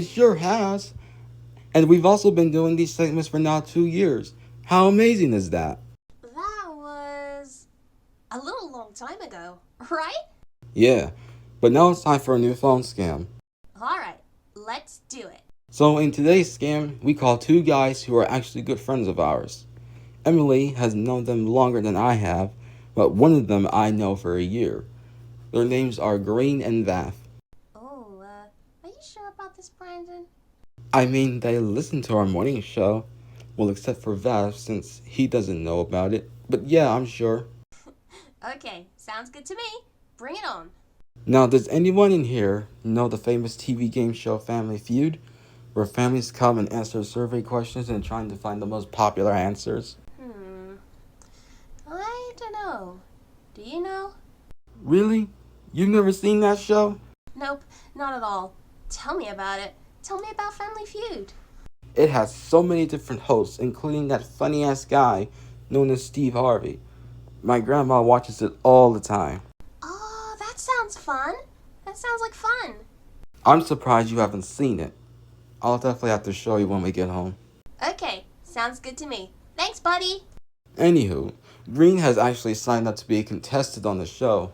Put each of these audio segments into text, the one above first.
It sure has. And we've also been doing these segments for now 2 years. How amazing is that? That was a little long time ago, right? Yeah, but now it's time for a new phone scam. Alright, let's do it. So in today's scam, we call two guys who are actually good friends of ours. Emily has known them longer than I have, but one of them I know for a year. Their names are Green and Vath. Oh, are you sure about this, Brandon? I mean, they listen to our morning show. Well, except for Vath, since he doesn't know about it. But yeah, I'm sure. Okay, sounds good to me. Bring it on. Now, does anyone in here know the famous TV game show Family Feud? Where families come and answer survey questions and trying to find the most popular answers? I don't know. Do you know? Really? You've never seen that show? Nope, not at all. Tell me about it. Tell me about Family Feud. It has so many different hosts, including that funny-ass guy known as Steve Harvey. My grandma watches it all the time. Oh, that sounds fun. That sounds like fun. I'm surprised you haven't seen it. I'll definitely have to show you when we get home. Okay, sounds good to me. Thanks, buddy. Anywho, Green has actually signed up to be a contestant on the show.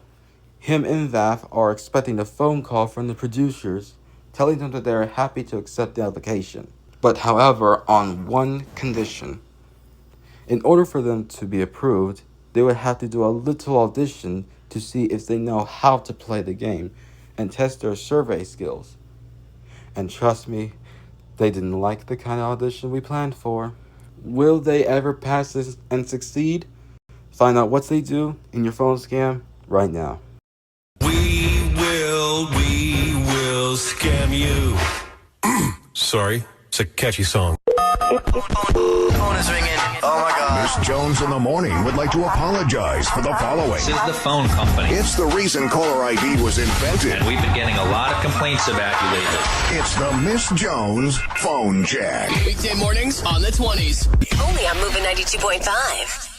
Him and Vath are expecting a phone call from the producers, telling them that they are happy to accept the application. But however, on one condition. In order for them to be approved, they would have to do a little audition to see if they know how to play the game and test their survey skills. And trust me, they didn't like the kind of audition we planned for. Will they ever pass this and succeed? Find out what they do in your phone scam right now. We will scam you. Sorry, it's a catchy song. Phone is ringing. Oh my God. Miss Jones in the morning would like to apologize for the following. This is the phone company, It's the reason caller ID was invented. and we've been getting a lot of complaints about you lately. It's the Miss Jones phone check. Weekday mornings on the 20s. Only on Moving 92.5.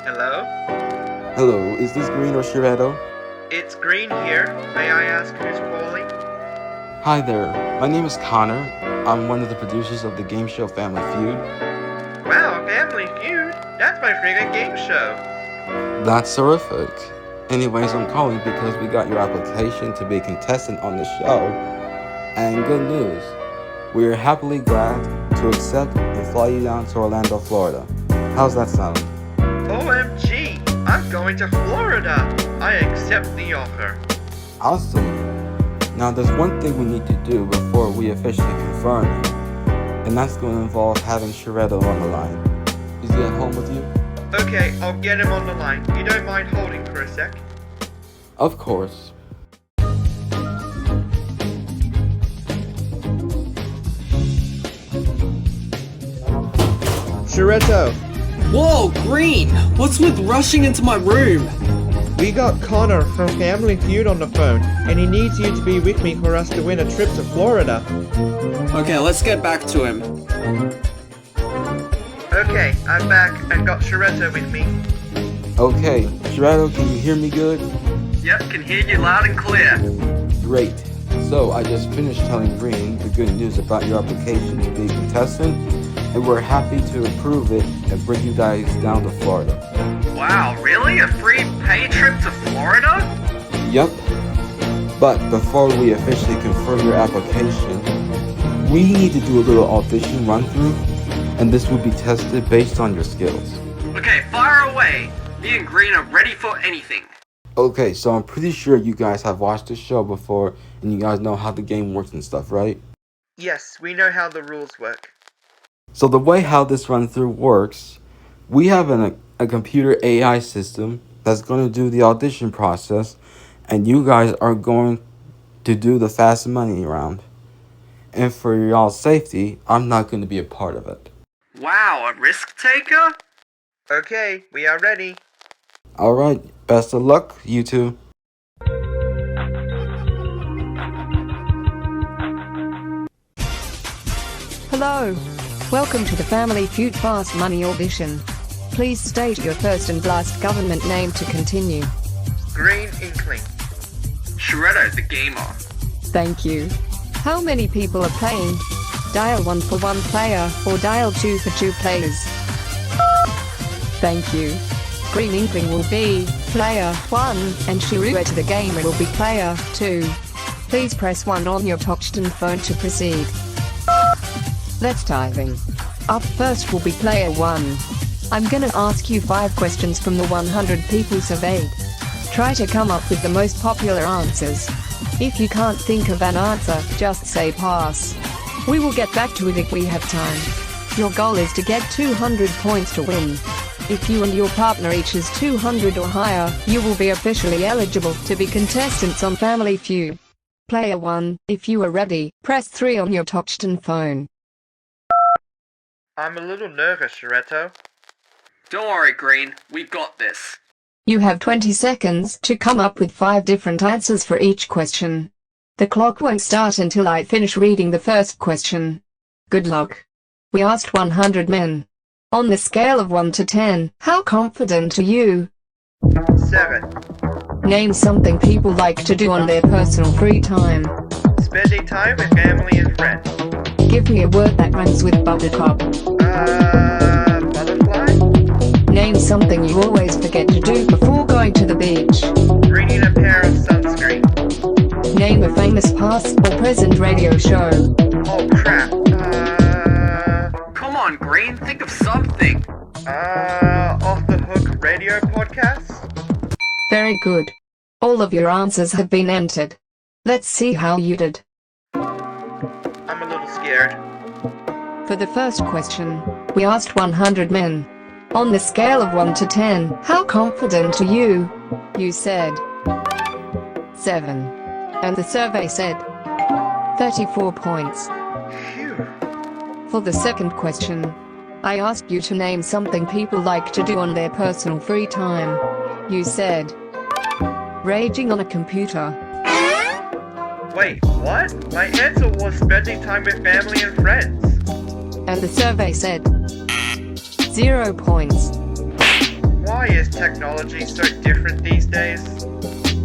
Hello? Hello, is this Green or Shiredo? It's Green here. May I ask who's calling? Hi there, my name is Connor. I'm one of the producers of the game show Family Feud. Wow, Family Feud? That's my favorite game show. That's terrific. Anyways, I'm calling because we got your application to be a contestant on the show. And good news, we are happily glad to accept and fly you down to Orlando, Florida. How's that sound? OMG, I'm going to Florida. I accept the offer. Awesome. Now there's one thing we need to do before we officially confirm it. And that's going to involve having Shiredo on the line. Is he at home with you? Okay, I'll get him on the line. You don't mind holding for a sec? Of course. Shireto, Whoa, Green! What's with rushing into my room? we got Connor from Family Feud on the phone, and he needs you to be with me for us to win a trip to Florida. Okay, let's get back to him. Okay, I'm back and got Shireto with me. Okay, Shiredo, can you hear me good? Yep, can hear you loud and clear. Great. So I just finished telling Green the good news about your application to be a contestant, and we're happy to approve it and bring you guys down to Florida. Wow, really? A free paid trip to Florida? Yep. But before we officially confirm your application, we need to do a little audition run through, and this will be tested based on your skills. Okay, fire away. Me and Green are ready for anything. Okay, so I'm pretty sure you guys have watched the show before, and you guys know how the game works and stuff, right? Yes, we know how the rules work. So the way how this run through works, we have a computer AI system that's going to do the audition process, and you guys are going to do the fast money round. And for y'all's safety, I'm not going to be a part of it. Wow, a risk taker? Okay, we are ready. Alright, best of luck, you two. Hello. Welcome to the Family Feud Fast Money Audition. Please state your first and last government name to continue. Green Inkling. Shredder, the gamer. Thank you. How many people are playing? Dial 1 for 1 player, or dial 2 for 2 players. Thank you. Green Inkling will be player 1, and Shredder the gamer will be player 2. Please press 1 on your touchscreen phone to proceed. Let's dive in. Up first will be player 1. I'm gonna ask you 5 questions from the 100 people surveyed. Try to come up with the most popular answers. If you can't think of an answer, just say pass. We will get back to it if we have time. Your goal is to get 200 points to win. If you and your partner each is 200 or higher, you will be officially eligible to be contestants on Family Feud. Player 1, if you are ready, press 3 on your touchscreen phone. I'm a little nervous, Shredder. Don't worry, Green. We've got this. You have 20 seconds to come up with 5 different answers for each question. The clock won't start until I finish reading the first question. Good luck. We asked 100 men. On the scale of 1 to 10, how confident are you? 7. Name something people like to do on their personal free time. Spending time with family and friends. Give me a word that rhymes with buttercup. Butterfly? Name something you always forget to do before going to the beach. Bringing a pair of sunscreen. Name a famous past or present radio show. Oh crap. Come on, Green. Think of something. Off the Hook radio podcast? Very good. All of your answers have been entered. Let's see how you did. I'm a little scared. For the first question, we asked 100 men. On the scale of 1 to 10, how confident are you? You said 7. And the survey said 34 points. Phew. For the second question, I asked you to name something people like to do on their personal free time. You said raging on a computer. Wait, what? My answer was spending time with family and friends. And the survey said 0 points. Why is technology so different these days?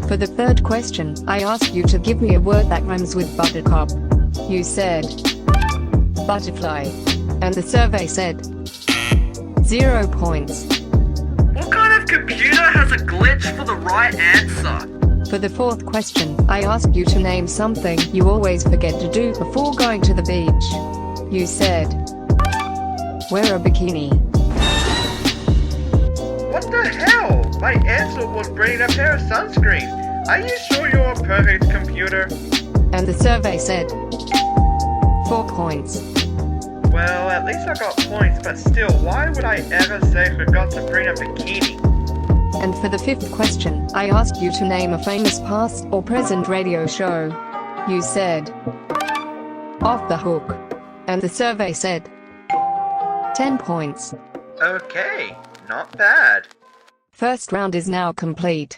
For the third question, I asked you to give me a word that rhymes with buttercup. You said butterfly. And the survey said 0 points. What kind of computer has a glitch for the right answer? For the fourth question, I asked you to name something you always forget to do before going to the beach. You said wear a bikini. What the hell? My answer was bringing a pair of sunscreen. Are you sure you're a perfect computer? And the survey said 4 points. Well, at least I got points, but still, why would I ever say forgot to bring a bikini? And for the fifth question, I asked you to name a famous past or present radio show. You said Off the Hook. And the survey said 10 points. Okay, not bad. First round is now complete.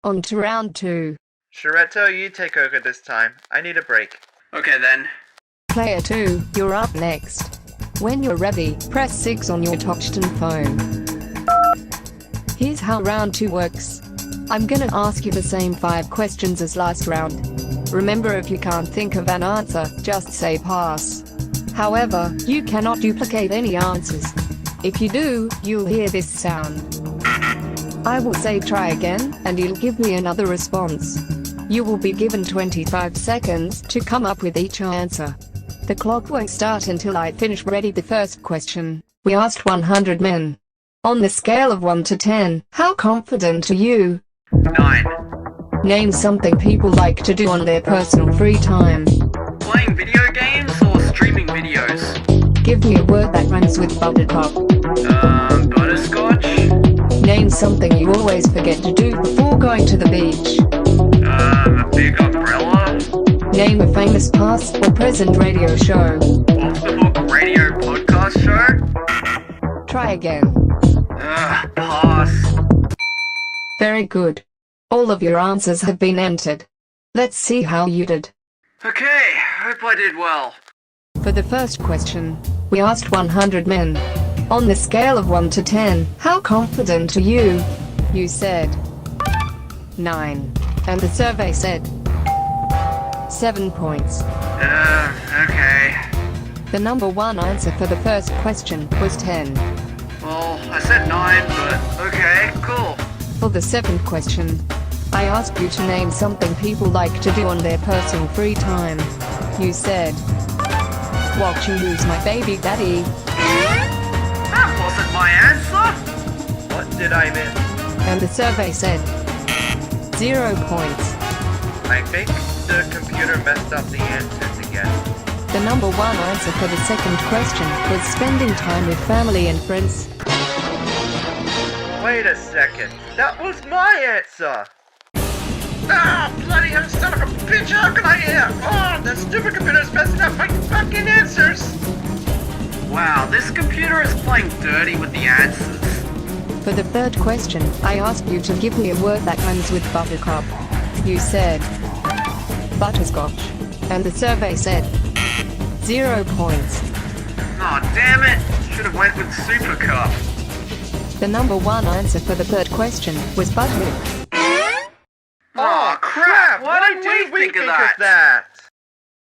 On to round 2. Shredder, you take over this time. I need a break. Okay then. Player 2, you're up next. When you're ready, press 6 on your touchscreen phone. Here's how round 2 works. I'm gonna ask you the same 5 questions as last round. Remember, if you can't think of an answer, just say pass. However, you cannot duplicate any answers. If you do, you'll hear this sound. I will say try again, and you'll give me another response. You will be given 25 seconds to come up with each answer. The clock won't start until I finish ready the first question. We asked 100 men. On the scale of 1 to 10, how confident are you? 9. Name something people like to do on their personal free time. Playing video games or streaming videos? Give me a word that rhymes with buttercup. Butterscotch? Name something you always forget to do before going to the beach. A big umbrella? Name a famous past or present radio show. Off the Hook radio podcast show? Try again. Pass. Very good. All of your answers have been entered. Let's see how you did. Okay, hope I did well. For the first question, we asked 100 men. On the scale of 1 to 10, how confident are you? You said 9. And the survey said 7 points. Okay. The number 1 answer for the first question was 10. Well, I said 9, but okay, cool. For the second question, I asked you to name something people like to do on their personal free time. You said, watch you lose my baby daddy. That wasn't my answer. What did I miss? And the survey said 0 points. I think the computer messed up the answers again. The number 1 answer for the second question was spending time with family and friends. Wait a second. That was my answer! Ah, bloody hell, son of a bitch, how can I hear? Oh, the stupid computer's messing up my fucking answers! Wow, this computer is playing dirty with the answers. For the third question, I asked you to give me a word that rhymes with buttercup. You said butterscotch. And the survey said 0 points. Aw, damn it. Should have went with Super Cup. The number 1 answer for the third question was buttermilk. Aw, crap. Why did we think of that?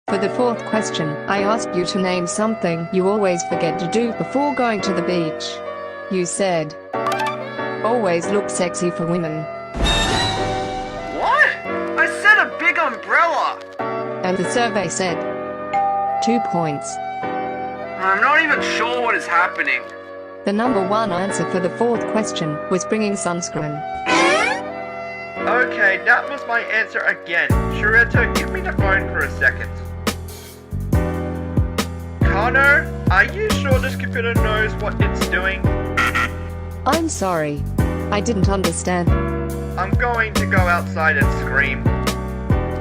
For the fourth question, I asked you to name something you always forget to do before going to the beach. You said always look sexy for women. What? I said a big umbrella. And the survey said 2 points. I'm not even sure what is happening. The number 1 answer for the fourth question was bringing sunscreen. Okay, that was my answer again. Sharetta, give me the phone for a second. Connor, are you sure this computer knows what it's doing? I'm sorry. I didn't understand. I'm going to go outside and scream.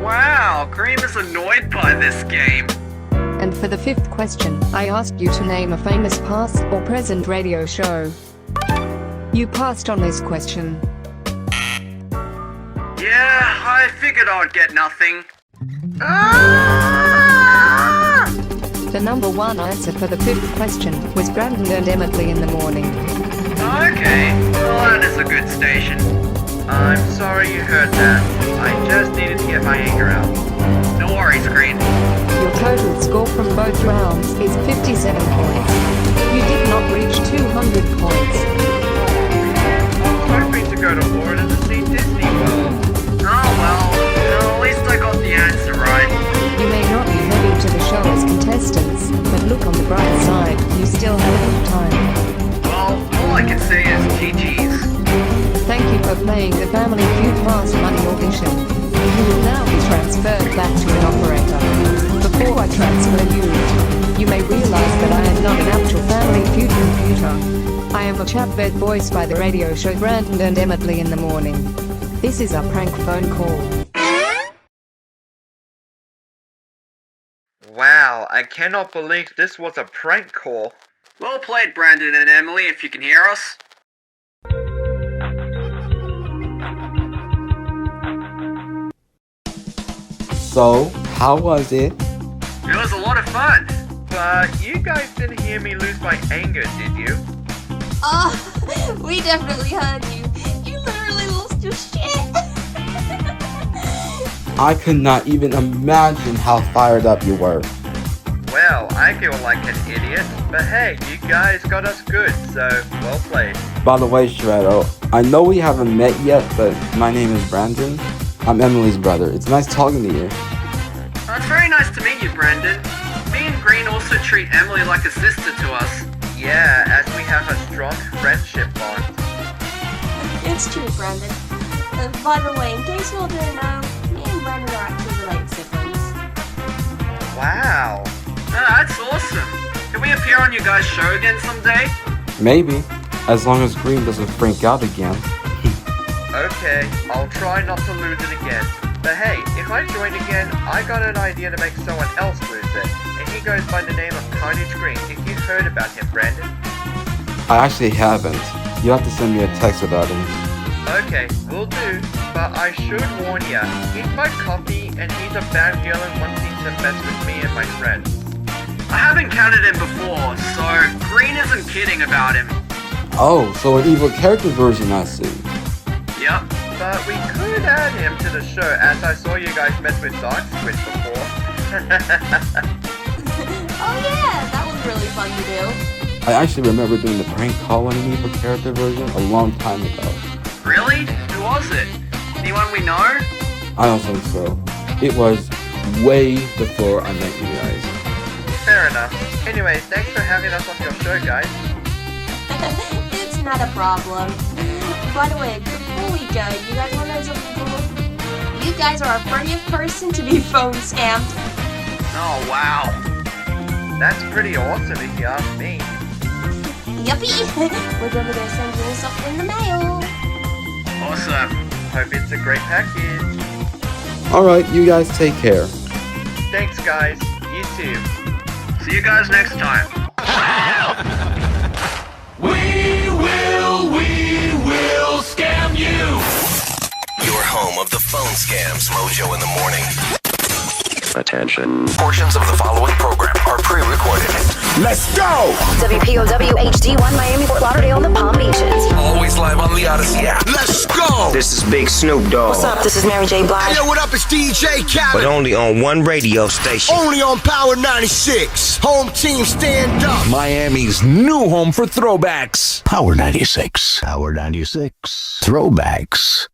Wow, Cream is annoyed by this game. And for the fifth question, I asked you to name a famous past or present radio show. You passed on this question. Yeah, I figured I'd get nothing. The number 1 answer for the fifth question was Brandyn and Emily in the morning. Okay, well that is a good station. I'm sorry you heard that. I just needed to get my anger out. No worries, Green. Your total score from both rounds is 57 points. You did not reach 200 points. I was hoping to go to Florida to see Disney World. Oh well, at least I got the answer right. You may not be heading to the show as contestants, but look on the bright side, you still have enough time. Well, all I can say is GG's. Thank you for playing the Family Feud Fast Money audition. You will now be transferred back to an operator. Before I transfer you, you may realize that I am not an actual Family Feud computer. I am a chatbot voiced by the radio show Brandyn and Emily in the morning. This is a prank phone call. Wow, I cannot believe this was a prank call. Well played, Brandyn and Emily, if you can hear us. So, how was it? It was a lot of fun. But you guys didn't hear me lose my anger, did you? Oh, we definitely heard you. You literally lost your shit. I could not even imagine how fired up you were. Well, I feel like an idiot, but hey, you guys got us good, so well played. By the way, Shreddo, I know we haven't met yet, but my name is Brandyn. I'm Emily's brother. It's nice talking to you. It's very nice to meet you, Brandyn. Me and Green also treat Emily like a sister to us. Yeah, as we have a strong friendship bond. It's true, Brandyn. By the way, in case you all didn't know, me and Brandyn are actually related siblings. Wow. That's awesome. Can we appear on your guys' show again someday? Maybe, as long as Green doesn't freak out again. Okay, I'll try not to lose it again. But hey, if I join again, I got an idea to make someone else lose it. And he goes by the name of Carnage Green. If you heard about him, Brandyn. I actually haven't. You have to send me a text about him. Okay, will do. But I should warn ya, he's my copy and he's a bad villain wanting to mess with me and my friends. I have encountered him before, so Green isn't kidding about him. Oh, so an evil character version, I see. Yep. but we could add him to the show as I saw you guys mess with Dark Squid before. Oh yeah, that was really fun to do. I actually remember doing the prank calling me for character version a long time ago. Really? Who was it? Anyone we know? I don't think so. It was way before I met you guys. Fair enough. Anyways, thanks for having us on your show, guys. It's not a problem. By the way, before we go, you guys want to know something cool? You guys are our 30th person to be phone scammed. Oh, wow. That's pretty awesome if you ask me. Yuppie! We're gonna go send you something in the mail. Awesome. Hope it's a great package. Alright, you guys take care. Thanks, guys. You too. See you guys next time. We will scam you. Your home of the phone scams, Mojo in the morning. Attention. Portions of the following program are pre-recorded. Let's go! WPOW HD1 Miami, Fort Lauderdale, and the Palm Beaches. Always live on the Odyssey app. Let's go! This is Big Snoop Dogg. What's up? This is Mary J. Blige. Yo, what up? It's DJ Khaled. But only on one radio station. Only on Power 96. Home team stand up. Miami's new home for throwbacks. Power 96. Power 96. Throwbacks.